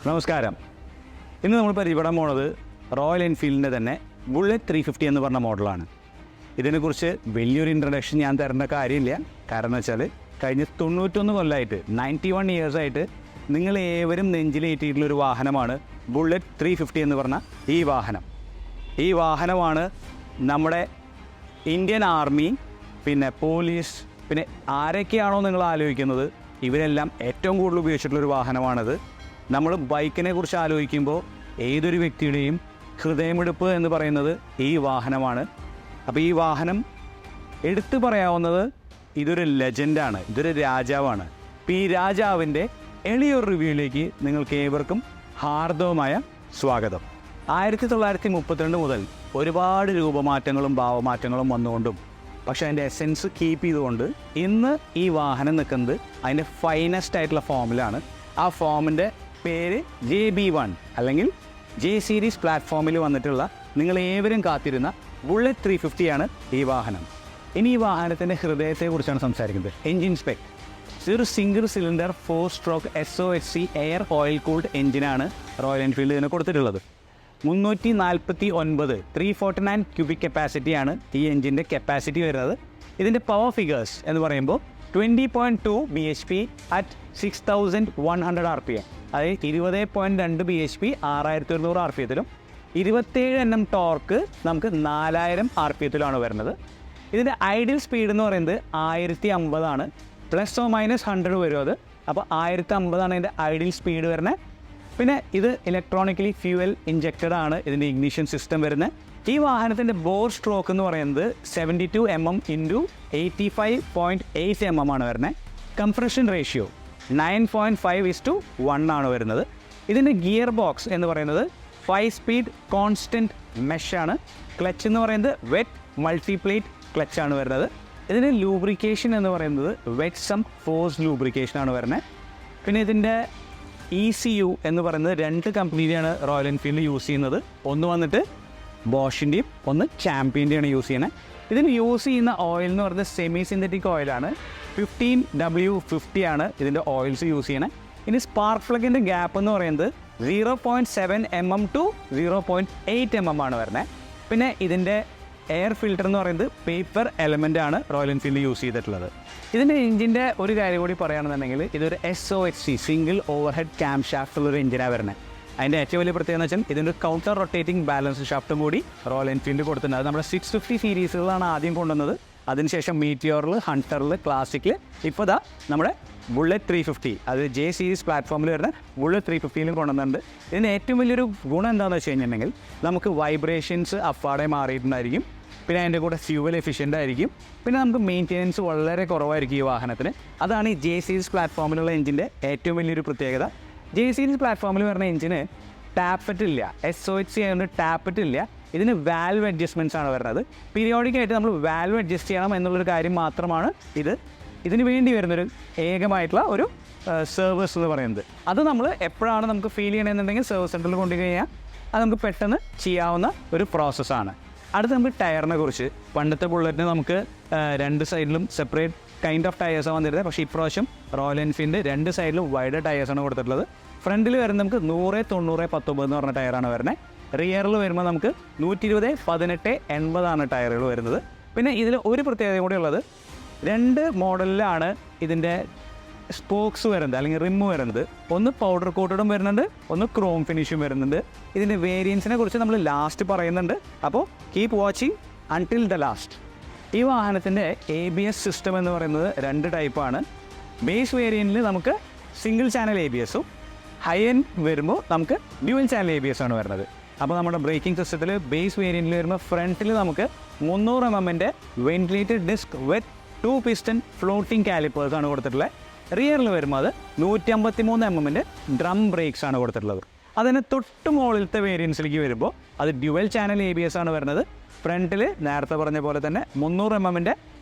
നമസ്കാരം. ഇന്ന് നമ്മൾ പരിചയപ്പെടാൻ പോണത് റോയൽ എൻഫീൽഡിൻ്റെ തന്നെ ബുള്ളറ്റ് 350 എന്ന് പറഞ്ഞ മോഡലാണ്. ഇതിനെക്കുറിച്ച് വലിയൊരു ഇൻട്രഡക്ഷൻ ഞാൻ തരേണ്ട കാര്യമില്ല. കാരണം എന്ന് വെച്ചാൽ കഴിഞ്ഞ 91 കൊല്ലമായിട്ട് 91 ഇയേഴ്സായിട്ട് നിങ്ങൾ ഏവരും നെഞ്ചിലേറ്റിയിട്ടുള്ളൊരു വാഹനമാണ് ബുള്ളറ്റ് 350 എന്ന് പറഞ്ഞ ഈ വാഹനം. ഈ വാഹനമാണ് നമ്മുടെ ഇന്ത്യൻ ആർമി, പിന്നെ പോലീസ്, പിന്നെ ആരൊക്കെയാണോ നിങ്ങൾ ആലോചിക്കുന്നത് ഇവരെല്ലാം ഏറ്റവും കൂടുതൽ ഉപയോഗിച്ചിട്ടുള്ളൊരു വാഹനമാണിത്. നമ്മൾ ബൈക്കിനെ കുറിച്ച് ആലോചിക്കുമ്പോൾ ഏതൊരു വ്യക്തിയുടെയും ഹൃദയമിടിപ്പ് എന്ന് പറയുന്നത് ഈ വാഹനമാണ്. അപ്പോൾ ഈ വാഹനം എടുത്തു പറയാവുന്നത് ഇതൊരു ലെജൻഡാണ്, ഇതൊരു രാജാവാണ്. അപ്പോൾ ഈ രാജാവിൻ്റെ എളിയൊരു റിവ്യൂയിലേക്ക് നിങ്ങൾക്ക് ഏവർക്കും ഹാർദവമായ സ്വാഗതം. 1932 മുതൽ ഒരുപാട് രൂപമാറ്റങ്ങളും ഭാവമാറ്റങ്ങളും വന്നുകൊണ്ടും പക്ഷേ അതിൻ്റെ എസെൻസ് കീപ്പ് ചെയ്തുകൊണ്ട് ഇന്ന് ഈ വാഹനം നിൽക്കുന്നത് അതിൻ്റെ ഫൈനസ്റ്റ് ആയിട്ടുള്ള ഫോമിലാണ്. ആ ഫോമിൻ്റെ പേര് JB1 അല്ലെങ്കിൽ ജെ സീരീസ് പ്ലാറ്റ്ഫോമിൽ വന്നിട്ടുള്ള നിങ്ങൾ ഏവരും കാത്തിരുന്ന ബുള്ളറ്റ് 350 ആണ് ഈ വാഹനം. ഇനി ഈ വാഹനത്തിൻ്റെ ഹൃദയത്തെക്കുറിച്ചാണ് സംസാരിക്കുന്നത്. എൻജിൻ സ്പെക് ഒരു single cylinder 4-stroke SOHC air oil cooled എൻജിനാണ് റോയൽ എൻഫീൽഡ് ഇതിന് കൊടുത്തിട്ടുള്ളത്. 349 349 ക്യൂബിക് കപ്പാസിറ്റിയാണ് ഈ എൻജിൻ്റെ കപ്പാസിറ്റി വരുന്നത്. ഇതിൻ്റെ പവർ ഫിഗേഴ്സ് എന്ന് പറയുമ്പോൾ 20.2 bhp അറ്റ് 6100 RPM, അതായത് 20.2 bhp 6100 RPM, 27 Nm ടോർക്ക് നമുക്ക് 4000 RPM വരുന്നത്. ഇതിൻ്റെ ഐഡിയൽ സ്പീഡ് എന്ന് പറയുന്നത് 1050 ആണ്. ±100 വരും അത്. അപ്പോൾ 1050 ആണ് ഇതിൻ്റെ ഐഡിയൽ സ്പീഡ് വരുന്നത്. പിന്നെ ഇത് ഇലക്ട്രോണിക്കലി ഫ്യൂവൽ ഇഞ്ചക്റ്റഡ് ആണ് ഇതിൻ്റെ ഇഗ്നിഷൻ സിസ്റ്റം വരുന്നത്. ഈ വാഹനത്തിൻ്റെ ബോർ സ്ട്രോക്ക് എന്ന് പറയുന്നത് 72 mm × 85.8 mm ആണ് വരുന്നത്. കംപ്രഷൻ റേഷ്യോ 9.5:1 ആണ് വരുന്നത്. ഇതിൻ്റെ ഗിയർ ബോക്സ് എന്ന് പറയുന്നത് 5 സ്പീഡ് കോൺസ്റ്റൻറ്റ് മെഷാണ്. ക്ലച്ച് എന്ന് പറയുന്നത് വെറ്റ് മൾട്ടിപ്ലേറ്റ് ക്ലച്ചാണ് വരുന്നത്. ഇതിൻ്റെ ലൂബ്രിക്കേഷൻ എന്ന് പറയുന്നത് വെറ്റ് സം ഫോഴ്സ് ലൂബ്രിക്കേഷനാണ് വരുന്നത്. പിന്നെ ഇതിൻ്റെ ECU എന്ന് പറയുന്നത് 2 കമ്പനിയുടെയാണ് റോയൽ എൻഫീൽഡ് യൂസ് ചെയ്യുന്നത്. ഒന്ന് വന്നിട്ട് ബോഷിൻ്റെയും ഒന്ന് ചാമ്പ്യൻ്റെയാണ് യൂസ് ചെയ്യുന്നത്. ഇതിന് യൂസ് ചെയ്യുന്ന ഓയിൽ എന്ന് പറയുന്നത് സെമി സിന്തറ്റിക് ഓയിലാണ്. 15W50 ആണ് ഇതിൻ്റെ ഓയിൽസ് യൂസ് ചെയ്യണത്. ഇനി സ്പാർക്ക് പ്ലഗിൻ്റെ ഗ്യാപ്പ് എന്ന് പറയുന്നത് 0.7 mm to 0.8 mm ആണ് വരുന്നത്. പിന്നെ ഇതിൻ്റെ എയർ ഫിൽറ്റർ എന്ന് പറയുന്നത് പേപ്പർ എലമെൻ്റ് ആണ് റോയൽ എൻഫീൽഡ് യൂസ് ചെയ്തിട്ടുള്ളത്. ഇതിൻ്റെ എഞ്ചിൻ്റെ ഒരു കാര്യം കൂടി പറയുകയാണെന്നുണ്ടെങ്കിൽ ഇതൊരു SOHC single over head cam ഷാഫ്റ്റുള്ളൊരു എഞ്ചിനാണ് വരുന്നത്. അതിൻ്റെ ഏറ്റവും വലിയ പ്രത്യേകത എന്ന് വെച്ചാൽ ഇതിൻ്റെ കൗണ്ടർ റൊട്ടേറ്റിംഗ് ബാലൻസ് ഷാഫ്റ്റും കൂടി റോയൽ എൻഫീൽഡ് കൊടുത്തിട്ടുണ്ട്. അത് നമ്മുടെ 650 സീരീസുകളാണ് ആദ്യം കൊണ്ടുവന്നത്. അതിനുശേഷം മീറ്റിയോറിൽ, ഹണ്ടറിൽ, ക്ലാസിക്കിൽ, ഇപ്പോൾ ദാ നമ്മുടെ ബുള്ളറ്റ് 350, അത് ജെ സീരീസ് പ്ലാറ്റ്ഫോമിൽ വരുന്ന ബുള്ളറ്റ് 350ലും കൊണ്ടുവന്നിട്ടുണ്ട്. ഇതിന് ഏറ്റവും വലിയൊരു ഗുണം എന്താണെന്ന് വെച്ച് കഴിഞ്ഞിട്ടുണ്ടെങ്കിൽ നമുക്ക് വൈബ്രേഷൻസ് അപ്പാടെ മാറിയിട്ടുണ്ടായിരിക്കും. പിന്നെ അതിൻ്റെ കൂടെ ഫ്യൂവൽ എഫിഷ്യൻ്റ് ആയിരിക്കും. പിന്നെ നമുക്ക് മെയിൻ്റെനൻസ് വളരെ കുറവായിരിക്കും ഈ വാഹനത്തിന്. അതാണ് ഈ ജെ സീരീസ് പ്ലാറ്റ്ഫോമിലുള്ള എഞ്ചിൻ്റെ ഏറ്റവും വലിയൊരു പ്രത്യേകത. ജെ സീരീസ് പ്ലാറ്റ്ഫോമിൽ വരുന്ന എഞ്ചിന് ടാപ്പറ്റ് ഇല്ല. SOHC ആയതുകൊണ്ട് ടാപ്പറ്റ് ഇല്ല. ഇതിന് വാൽവ് അഡ്ജസ്റ്റ്മെൻറ്റ്സ് ആണ് വരുന്നത്. പീരിയോഡിക്കായിട്ട് നമ്മൾ വാൽവ് അഡ്ജസ്റ്റ് ചെയ്യണം എന്നുള്ളൊരു കാര്യം മാത്രമാണ് ഇതിന് വേണ്ടി വരുന്നൊരു ഏകമായിട്ടുള്ള ഒരു സർവീസ് എന്ന് പറയുന്നത്. അത് നമ്മൾ എപ്പോഴാണ് നമുക്ക് ഫീൽ ചെയ്യണമെന്നുണ്ടെങ്കിൽ സർവീസ് സെൻറ്ററിൽ കൊണ്ടുകഴിഞ്ഞാൽ അത് നമുക്ക് പെട്ടെന്ന് ചെയ്യാവുന്ന ഒരു പ്രോസസ്സാണ്. അടുത്ത് നമുക്ക് ടയറിനെ കുറിച്ച്. പണ്ടത്തെ ബുള്ളറ്റിന് നമുക്ക് 2 സൈഡിലും സെപ്പറേറ്റ് കൈൻഡ് ഓഫ് ടയേഴ്സാണ് വന്നിരുന്നത്. പക്ഷേ ഇപ്രാവശ്യം റോയൽ എൻഫീൽഡിൻ്റെ 2 സൈഡിലും വൈഡ് ടയേഴ്സാണ് കൊടുത്തിട്ടുള്ളത്. ഫ്രണ്ടിൽ വരുന്നത് നമുക്ക് 100, 90, 19 എന്ന് പറഞ്ഞ ടയറാണ് വരുന്നത്. റിയറിൽ വരുമ്പോൾ നമുക്ക് 120, 18, 80 ആണ് ടയറുകൾ വരുന്നത്. പിന്നെ ഇതിൽ ഒരു പ്രത്യേകത കൂടി ഉള്ളത്, 2 മോഡലിലാണ് ഇതിൻ്റെ സ്പോക്സ് വരുന്നത് അല്ലെങ്കിൽ റിമ്മ് വരുന്നത്. ഒന്ന് പൗഡർ കോട്ടഡും വരുന്നുണ്ട്, ഒന്ന് ക്രോം ഫിനിഷും വരുന്നുണ്ട്. ഇതിൻ്റെ വേരിയൻസിനെ കുറിച്ച് നമ്മൾ ലാസ്റ്റ് പറയുന്നുണ്ട്. അപ്പോൾ keep watching until the last. ഈ വാഹനത്തിൻ്റെ ABS സിസ്റ്റം എന്ന് പറയുന്നത് 2 ടൈപ്പാണ്. ബേസ് വേരിയൻറ്റിൽ നമുക്ക് സിംഗിൾ ചാനൽ ABSഉം ഹൈ എൻഡ് വരുമ്പോൾ നമുക്ക് ഡ്യുവൽ ചാനൽ ABS ആണ് വരുന്നത്. അപ്പോൾ നമ്മുടെ ബ്രേക്കിംഗ് സിസ്റ്റത്തിൽ ബേസ് വേരിയൻറ്റിൽ വരുമ്പോൾ ഫ്രണ്ടിൽ നമുക്ക് 300 mm ventilated disc with 2 piston floating callipers ആണ് കൊടുത്തിട്ടുള്ളത്. റിയറിൽ വരുമ്പോൾ അത് 153 mm ഡ്രം ബ്രേക്സ് ആണ് കൊടുത്തിട്ടുള്ളത്. അതിന് തൊട്ട് മുകളിലത്തെ വേരിയൻസിലേക്ക് വരുമ്പോൾ അത് ഡ്യുവൽ ചാനൽ ABS ആണ് വരുന്നത്. ഫ്രണ്ടിൽ നേരത്തെ പറഞ്ഞ പോലെ തന്നെ 300 mm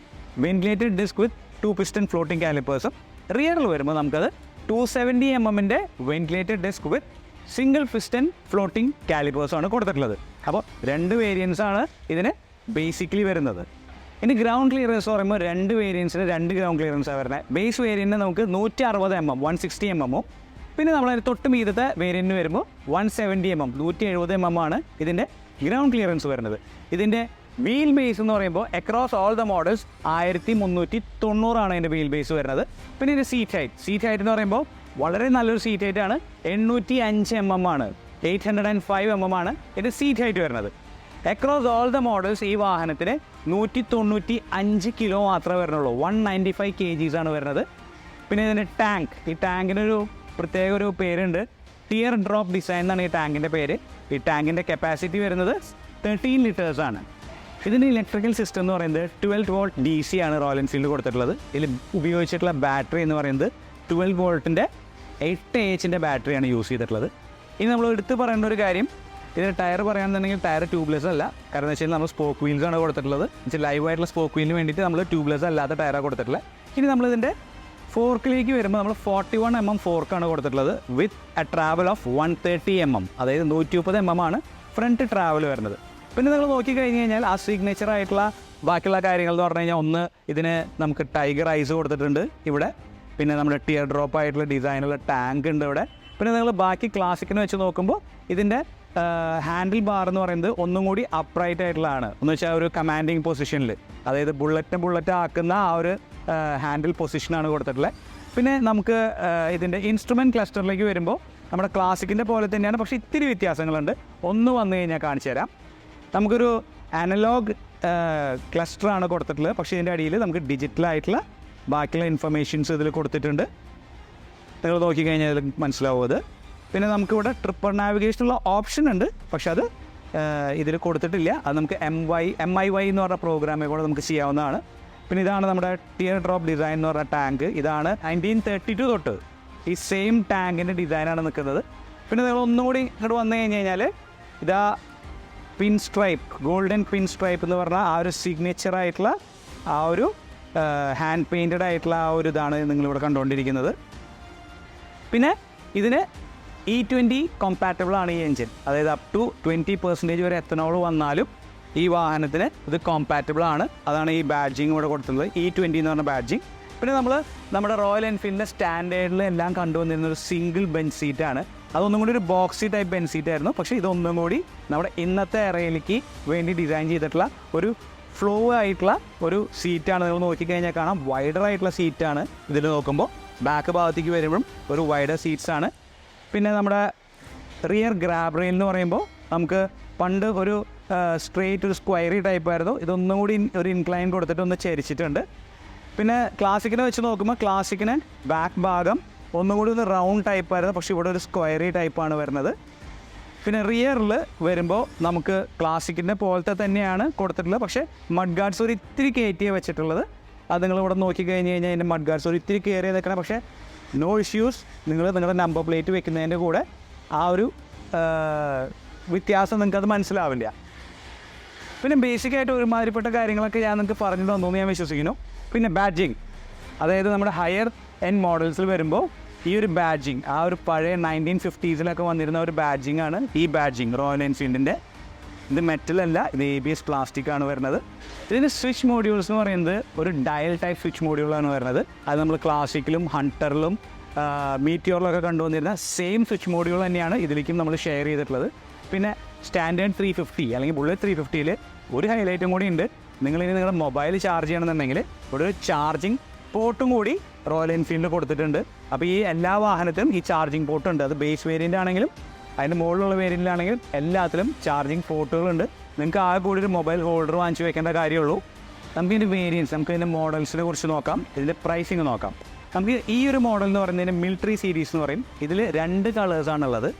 ventilated disc with 2 piston floating കാലിപ്പേഴ്സും. റിയറിൽ വരുമ്പോൾ നമുക്കത് 270 mm ventilated disc with single piston floating കാലിപ്പേഴ്സാണ് കൊടുത്തിട്ടുള്ളത്. അപ്പോൾ 2 വേരിയൻസാണ് ഇതിന് ബേസിക്കലി വരുന്നത്. ഇനി ഗ്രൗണ്ട് ക്ലിയറൻസ് പറയുമ്പോൾ 2 വേരിയൻസിന് 2 ഗ്രൗണ്ട് ക്ലിയറൻസാണ് വരുന്നത്. ബേസ് വേരിയൻറ്റിന് നമുക്ക് 160 mm 160 mm പിന്നെ നമ്മളതിന് തൊട്ട് മീതത്തെ വേരിയൻറ്റിന് വരുമ്പോൾ 170 mm 170 mm ആണ് ഇതിൻ്റെ ഗ്രൗണ്ട് ക്ലിയറൻസ് വരുന്നത്. ഇതിൻ്റെ വീൽ ബേസ് എന്ന് പറയുമ്പോൾ അക്രോസ് ഓൾ ദ മോഡൽസ് 1390 അതിൻ്റെ വീൽ ബേസ് വരുന്നത്. പിന്നെ ഇതിൻ്റെ സീറ്റ് ഹൈറ്റ് എന്ന് പറയുമ്പോൾ വളരെ നല്ലൊരു സീറ്റ് ഹൈറ്റാണ്. 805 mm ആണ്, 805 mm ആണ് ഇതിൻ്റെ സീറ്റ് ഹൈറ്റ് വരുന്നത്. അക്രോസ് ഓൾ ദ മോഡൽസ് ഈ വാഹനത്തിന് 195 കിലോ മാത്രമേ വരുന്നുള്ളൂ. 195 kgs ആണ് വരുന്നത്. പിന്നെ ഇതിൻ്റെ ടാങ്ക്, ഈ ടാങ്കിനൊരു പ്രത്യേക ഒരു പേരുണ്ട്, ടിയർ ഡ്രോപ്പ് ഡിസൈൻ എന്നാണ് ഈ ടാങ്കിൻ്റെ പേര്. ഈ ടാങ്കിൻ്റെ കപ്പാസിറ്റി വരുന്നത് 13 liters ആണ്. ഇതിൻ്റെ ഇലക്ട്രിക്കൽ സിസ്റ്റം എന്ന് പറയുന്നത് 12 volt DC ആണ് റോയൽ എൻഫീൽഡ് കൊടുത്തിട്ടുള്ളത്. ഇതിൽ ഉപയോഗിച്ചിട്ടുള്ള ബാറ്ററി എന്ന് പറയുന്നത് 12 voltൻ്റെ 8Ah ബാറ്ററിയാണ് യൂസ് ചെയ്തിട്ടുള്ളത്. ഇനി നമ്മൾ എടുത്ത് പറയേണ്ട ഒരു കാര്യം, ഇതിൻ്റെ ടയർ പറയുകയാണെന്നുണ്ടെങ്കിൽ ടയർ ട്യൂബ്ലെസ് അല്ല. കാരണം എന്ന് വെച്ചാൽ നമ്മൾ സ്പോക്ക് വീൽസ് ആണ് കൊടുത്തിട്ടുള്ളത്. എന്നുവെച്ചാൽ ലൈവായിട്ടുള്ള സ്പോക്ക് വീലിന് വേണ്ടിയിട്ട് നമ്മൾ ട്യൂബ്ലെസ് അല്ലാത്ത ടയറാണ് കൊടുത്തിട്ടുള്ളത്. ഇനി നമ്മളിതിൻ്റെ ഫോർക്കിലേക്ക് വരുമ്പോൾ നമ്മൾ 41 mm ഫോർക്കാണ് കൊടുത്തിട്ടുള്ളത് with a travel of 130 mm, അതായത് 130 mm ആണ് ഫ്രണ്ട് ട്രാവൽ വരുന്നത്. പിന്നെ നിങ്ങൾ നോക്കിക്കഴിഞ്ഞ് കഴിഞ്ഞാൽ ആ സിഗ്നേച്ചർ ആയിട്ടുള്ള ബാക്കിയുള്ള കാര്യങ്ങൾ എന്ന് പറഞ്ഞു കഴിഞ്ഞാൽ, ഒന്ന് ഇതിന് നമുക്ക് ടൈഗർ ഐസ് കൊടുത്തിട്ടുണ്ട് ഇവിടെ. പിന്നെ നമ്മുടെ ടിയർ ഡ്രോപ്പ് ആയിട്ടുള്ള ഡിസൈനുള്ള ടാങ്ക് ഉണ്ട് ഇവിടെ. പിന്നെ നിങ്ങൾ ബാക്കി ക്ലാസിക്കിനെ വെച്ച് നോക്കുമ്പോൾ ഇതിൻ്റെ ഹാൻഡിൽ ബാർ എന്ന് പറയുന്നത് ഒന്നും കൂടി അപ്രൈറ്റ് ആയിട്ടുള്ളതാണ്. എന്ന് വെച്ചാൽ ഒരു കമാൻഡിങ് പൊസിഷനിൽ, അതായത് ബുള്ളറ്റ് ആക്കുന്ന ആ ഒരു ഹാൻഡിൽ പൊസിഷനാണ് കൊടുത്തിട്ടുള്ളത്. പിന്നെ നമുക്ക് ഇതിൻ്റെ ഇൻസ്ട്രുമെൻറ്റ് ക്ലസ്റ്ററിലേക്ക് വരുമ്പോൾ നമ്മുടെ ക്ലാസിക്കിൻ്റെ പോലെ തന്നെയാണ്, പക്ഷേ ഇത്തിരി വ്യത്യാസങ്ങളുണ്ട്. ഒന്ന് വന്നു കഴിഞ്ഞാൽ കാണിച്ചു തരാം. നമുക്കൊരു അനലോഗ് ക്ലസ്റ്ററാണ് കൊടുത്തിട്ടുള്ളത്, പക്ഷേ ഇതിൻ്റെ അടിയിൽ നമുക്ക് ഡിജിറ്റലായിട്ടുള്ള ബാക്കിയുള്ള ഇൻഫർമേഷൻസ് ഇതിൽ കൊടുത്തിട്ടുണ്ട്. നിങ്ങൾ നോക്കിക്കഴിഞ്ഞാൽ ഇതിൽ മനസ്സിലാവും അത്. പിന്നെ നമുക്കിവിടെ ട്രിപ്പർ നാവിഗേഷനുള്ള ഓപ്ഷൻ ഉണ്ട്, പക്ഷെ അത് ഇതിൽ കൊടുത്തിട്ടില്ല. അത് നമുക്ക് MIY എന്ന് പറഞ്ഞ പ്രോഗ്രാമിൽ കൂടെ നമുക്ക് ചെയ്യാവുന്നതാണ്. പിന്നെ ഇതാണ് നമ്മുടെ ടിയർ ഡ്രോപ്പ് ഡിസൈൻ എന്ന് പറഞ്ഞ ടാങ്ക്. ഇതാണ് 1932 തൊട്ട് ഈ സെയിം ടാങ്കിൻ്റെ ഡിസൈനാണ് നിൽക്കുന്നത്. പിന്നെ നിങ്ങൾ ഒന്നും കൂടി ഇങ്ങോട്ട് വന്നു കഴിഞ്ഞാൽ ഇതാ പിൻ സ്ട്രൈപ്പ്, ഗോൾഡൻ പിൻ സ്ട്രൈപ്പ് എന്ന് പറഞ്ഞാൽ ആ ഒരു സിഗ്നേച്ചർ ആയിട്ടുള്ള ആ ഒരു ഹാൻഡ് പെയിൻറ്റഡ് ആയിട്ടുള്ള ആ ഒരു ഇതാണ് നിങ്ങളിവിടെ കണ്ടുകൊണ്ടിരിക്കുന്നത്. പിന്നെ ഇതിന് E20 കോമ്പാറ്റബിൾ ആണ് ഈ എൻജിൻ, അതായത് അപ് ടു 20% വരെ എത്തനോൾ വന്നാലും ഈ വാഹനത്തിന് ഇത് കോമ്പാറ്റബിൾ ആണ്. അതാണ് ഈ ബാഡ്ജിങ് ഇവിടെ കൊടുത്തിട്ടുള്ളത്, E20 എന്ന് പറഞ്ഞ ബാഡ്ജിങ്. പിന്നെ നമ്മുടെ റോയൽ എൻഫീൽഡിൻ്റെ സ്റ്റാൻഡേർഡിൽ എല്ലാം കണ്ടുവന്നിരുന്ന ഒരു സിംഗിൾ ബെഞ്ച് സീറ്റാണ്. അതൊന്നും കൂടി ഒരു ബോക്സി ടൈപ്പ് ബെഞ്ച് സീറ്റായിരുന്നു. പക്ഷേ ഇതൊന്നും കൂടി നമ്മുടെ ഇന്നത്തെ എറയിലേക്ക് വേണ്ടി ഡിസൈൻ ചെയ്തിട്ടുള്ള ഒരു ഫ്ലോ ആയിട്ടുള്ള ഒരു സീറ്റാണ്. നിങ്ങൾ നോക്കിക്കഴിഞ്ഞാൽ കാണാം, വൈഡർ ആയിട്ടുള്ള സീറ്റാണ്. ഇതിൽ നോക്കുമ്പോൾ ബാക്ക് ഭാഗത്തേക്ക് വരുമ്പോഴും ഒരു വൈഡർ സീറ്റ്സാണ്. പിന്നെ നമ്മുടെ റിയർ ഗ്രാബ് റെയിൽ എന്ന് പറയുമ്പോൾ നമുക്ക് പണ്ട് ഒരു സ്ട്രെയിറ്റ് ഒരു സ്ക്വയറി ടൈപ്പായിരുന്നു. ഇതൊന്നും കൂടി ഒരു ഇൻക്ലൈൻ കൊടുത്തിട്ട് ഒന്ന് ചരിച്ചിട്ടുണ്ട്. പിന്നെ ക്ലാസിക്കിനെ വെച്ച് നോക്കുമ്പോൾ ക്ലാസിക്കിന് ബാക്ക് ഭാഗം ഒന്നും കൂടി ഒന്ന് റൗണ്ട് ടൈപ്പായിരുന്നു, പക്ഷേ ഇവിടെ ഒരു സ്ക്വയറി ടൈപ്പാണ് വരുന്നത്. പിന്നെ റിയറിൽ വരുമ്പോൾ നമുക്ക് ക്ലാസിക്കിൻ്റെ പോലത്തെ തന്നെയാണ് കൊടുത്തിട്ടുള്ളത്, പക്ഷേ മഡ് ഗാർഡ്സ് ഒരു ഇത്തിരി കയറ്റിയാണ് വെച്ചിട്ടുള്ളത്. അത് നിങ്ങളിവിടെ നോക്കിക്കഴിഞ്ഞ് കഴിഞ്ഞാൽ അതിൻ്റെ മഡ് ഗാർഡ്സ് ഒരു ഇത്തിരി കയറി നിൽക്കണം. പക്ഷേ നോ ഇഷ്യൂസ്, നിങ്ങളുടെ നമ്പർ പ്ലേറ്റ് വെക്കുന്നതിൻ്റെ കൂടെ ആ ഒരു വ്യത്യാസം നിങ്ങൾക്കത് മനസ്സിലാവില്ല. പിന്നെ ബേസിക്കായിട്ട് ഒരുമാതിരിപ്പെട്ട കാര്യങ്ങളൊക്കെ ഞാൻ നിങ്ങൾക്ക് പറഞ്ഞു തന്നു ഞാൻ വിശ്വസിക്കുന്നു. പിന്നെ ബാഡ്ജിങ്, അതായത് നമ്മുടെ ഹയർ എൻഡ് മോഡൽസിൽ വരുമ്പോൾ ഈ ഒരു ബാഡ്ജിങ് ആ ഒരു പഴയ 1950s വന്നിരുന്ന ഒരു ബാഡ്ജിങ് ആണ് ഈ ബാഡ്ജിങ് റോയൽ എൻഫീൽഡിൻ്റെ. ഇത് മെറ്റലല്ല, ഇത് ABS പ്ലാസ്റ്റിക് ആണ് വരുന്നത്. ഇതിൻ്റെ സ്വിച്ച് മോഡ്യൂൾസ് എന്ന് പറയുന്നത് ഒരു ഡയൽ ടൈപ്പ് സ്വിച്ച് മോഡ്യൂളാണ് വരുന്നത്. അത് നമ്മൾ ക്ലാസിക്കിലും ഹണ്ടറിലും മീറ്റിയോറിലൊക്കെ കണ്ടുവന്നിരുന്ന സെയിം സ്വിച്ച് മോഡ്യൂൾ തന്നെയാണ് ഇതിലേക്കും നമ്മൾ ഷെയർ ചെയ്തിട്ടുള്ളത്. പിന്നെ സ്റ്റാൻഡേർഡ് 350 അല്ലെങ്കിൽ ബുള്ളറ്റ് 350ൽ ഒരു ഹൈലൈറ്റും കൂടി ഉണ്ട്. നിങ്ങളിനി നിങ്ങളുടെ മൊബൈൽ ചാർജ് ചെയ്യണമെന്നുണ്ടെങ്കിൽ ഇവിടെ ഒരു ചാർജിങ് പോർട്ടും കൂടി റോയൽ എൻഫീൽഡ് കൊടുത്തിട്ടുണ്ട്. അപ്പോൾ ഈ എല്ലാ വാഹനത്തിലും ഈ ചാർജിങ് പോർട്ട് ഉണ്ട്. അത് ബേസ് വേരിയൻ്റ് ആണെങ്കിലും അതിൻ്റെ മുകളിലുള്ള വേരിയൻ്റിലാണെങ്കിലും എല്ലാത്തിലും ചാർജിങ് പോർട്ടുകളുണ്ട്. നിങ്ങൾക്ക് ആകെ കൂടി ഒരു മൊബൈൽ ഹോൾഡർ വാങ്ങിച്ച് വെക്കേണ്ട കാര്യമുള്ളൂ. നമുക്കിതിൻ്റെ വേരിയൻസ്, നമുക്കിതിൻ്റെ മോഡൽസിനെ കുറിച്ച് നോക്കാം, ഇതിൻ്റെ പ്രൈസിങ് നോക്കാം. നമുക്ക് ഈ ഒരു മോഡൽ എന്ന് പറയുന്നതിന് മിലിറ്ററി സീരീസ് എന്ന് പറയും. ഇതിൽ 2 കളേഴ്സാണുള്ളത്,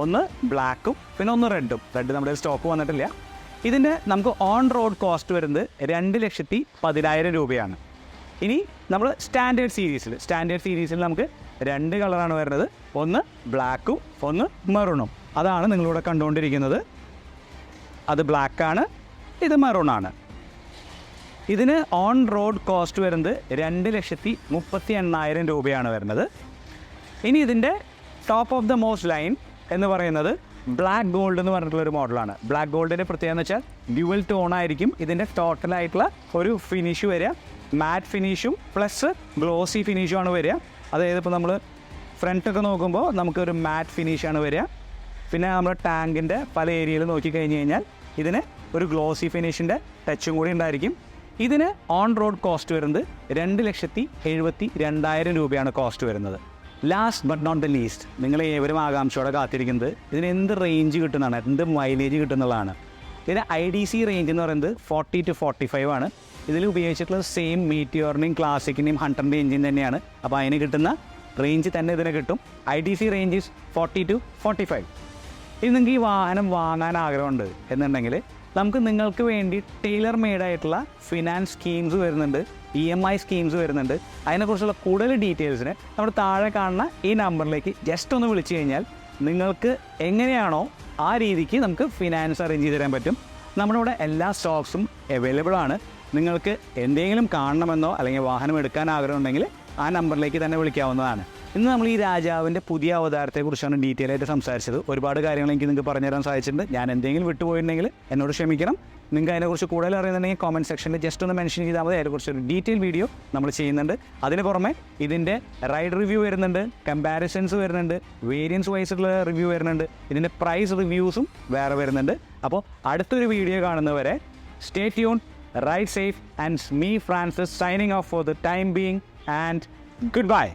ഒന്ന് ബ്ലാക്കും പിന്നെ ഒന്ന് റെഡും. റെഡ് നമ്മുടെ സ്റ്റോക്ക് വന്നിട്ടില്ല. ഇതിൻ്റെ നമുക്ക് ഓൺ റോഡ് കോസ്റ്റ് വരുന്നത് 2,10,000 രൂപയാണ്. ഇനി നമ്മൾ സ്റ്റാൻഡേർഡ് സീരീസിൽ നമുക്ക് 2 കളറാണ് വരുന്നത്, ഒന്ന് ബ്ലാക്കും ഒന്ന് മെറൂണും. അതാണ് നിങ്ങളിവിടെ കണ്ടുകൊണ്ടിരിക്കുന്നത്. അത് ബ്ലാക്കാണ്, ഇത് മെറൂണാണ്. ഇതിന് ഓൺ റോഡ് കോസ്റ്റ് വരുന്നത് 2,38,000 രൂപയാണ് വരുന്നത്. ഇനി ഇതിൻ്റെ top of the most line എന്ന് പറയുന്നത് ബ്ലാക്ക് ഗോൾഡ് എന്ന് പറഞ്ഞിട്ടുള്ളൊരു മോഡലാണ്. ബ്ലാക്ക് ഗോൾഡിൻ്റെ പ്രത്യേകത എന്ന് വെച്ചാൽ ഡ്യുവൽ ടോണായിരിക്കും ഇതിൻ്റെ ടോട്ടലായിട്ടുള്ള ഒരു ഫിനിഷ് വരിക. മാറ്റ് ഫിനിഷും പ്ലസ് ഗ്ലോസി ഫിനിഷുമാണ് വരിക. അതായത് ഇപ്പോൾ നമ്മൾ ഫ്രണ്ടൊക്കെ നോക്കുമ്പോൾ നമുക്കൊരു മാറ്റ് ഫിനിഷാണ് വരിക. പിന്നെ നമ്മുടെ ടാങ്കിൻ്റെ പല ഏരിയയിൽ നോക്കിക്കഴിഞ്ഞ് കഴിഞ്ഞാൽ ഇതിന് ഒരു ഗ്ലോസി ഫിനിഷിൻ്റെ ടച്ചും കൂടി ഉണ്ടായിരിക്കും. ഇതിന് ഓൺ റോഡ് കോസ്റ്റ് വരുന്നത് 2,72,000 രൂപയാണ് കോസ്റ്റ് വരുന്നത്. Last but not the least, നിങ്ങൾ ഏവരും ആകാംക്ഷയോടെ കാത്തിരിക്കുന്നത് ഇതിന് എന്ത് റേഞ്ച് കിട്ടുന്നതാണ്, എന്ത് മൈലേജ് കിട്ടുന്നതാണ്. ഇതിന് IDC റേഞ്ച് എന്ന് പറയുന്നത് 40 to 45 ആണ്. ഇതിൽ ഉപയോഗിച്ചിട്ടുള്ള സെയിം മീറ്റിയോറിൻ്റെയും ക്ലാസിക്കിൻ്റെയും 100ൻ്റെ എഞ്ചിൻ തന്നെയാണ്. അപ്പോൾ അതിന് കിട്ടുന്ന റേഞ്ച് തന്നെ ഇതിന് കിട്ടും. IDC range 40 to 45. ഇനി നിങ്ങൾക്ക് ഈ വാഹനം വാങ്ങാൻ ആഗ്രഹമുണ്ട് എന്നുണ്ടെങ്കിൽ നിങ്ങൾക്ക് വേണ്ടി ടൈലർ മെയ്ഡായിട്ടുള്ള ഫിനാൻസ് സ്കീംസ് വരുന്നുണ്ട്, EMI സ്കീംസ് വരുന്നുണ്ട്. അതിനെക്കുറിച്ചുള്ള കൂടുതൽ ഡീറ്റെയിൽസിന് നമ്മുടെ താഴെ കാണുന്ന ഈ നമ്പറിലേക്ക് ജസ്റ്റ് ഒന്ന് വിളിച്ചു കഴിഞ്ഞാൽ നിങ്ങൾക്ക് എങ്ങനെയാണോ ആ രീതിക്ക് നമുക്ക് ഫിനാൻസ് അറേഞ്ച് ചെയ്ത് തരാൻ പറ്റും. നമ്മുടെ ഇവിടെ എല്ലാ സ്റ്റോക്സും അവൈലബിൾ ആണ്. നിങ്ങൾക്ക് എന്തെങ്കിലും കാണണമെന്നോ അല്ലെങ്കിൽ വാഹനം എടുക്കാൻ ആഗ്രഹമുണ്ടെങ്കിൽ ആ നമ്പറിലേക്ക് തന്നെ വിളിക്കാവുന്നതാണ്. ഇന്ന് നമ്മൾ ഈ രാജാവിൻ്റെ പുതിയ അവതാരത്തെക്കുറിച്ചാണ് ഡീറ്റെയിൽ ആയിട്ട് സംസാരിച്ചത്. ഒരുപാട് കാര്യങ്ങൾ എനിക്ക് നിങ്ങൾക്ക് പറഞ്ഞുതരാൻ സാധിച്ചിട്ടുണ്ട്. ഞാൻ എന്തെങ്കിലും വിട്ടുപോയിട്ടുണ്ടെങ്കിൽ എന്നോട് ക്ഷമിക്കണം. നിങ്ങൾക്ക് അതിനെക്കുറിച്ച് കൂടുതൽ അറിയുന്നുണ്ടെങ്കിൽ കോമൻറ്റ് സെക്ഷനിൽ ജസ്റ്റ് ഒന്ന് മെൻഷൻ ചെയ്താൽ മതി. അതിനെക്കുറിച്ചൊരു ഡീറ്റെയിൽ വീഡിയോ നമ്മൾ ചെയ്യുന്നുണ്ട്. അതിന് പുറമെ ഇതിൻ്റെ റൈഡ് റിവ്യൂ വരുന്നുണ്ട്, കമ്പാരിസൺസ് വരുന്നുണ്ട്, വേരിയൻസ് വൈസുള്ള റിവ്യൂ വരുന്നുണ്ട്, ഇതിൻ്റെ പ്രൈസ് റിവ്യൂസും വേറെ വരുന്നുണ്ട്. അപ്പോൾ അടുത്തൊരു വീഡിയോ കാണുന്നവരെ stay tune, ride safe, and me Francis signing off for the time being, and goodbye.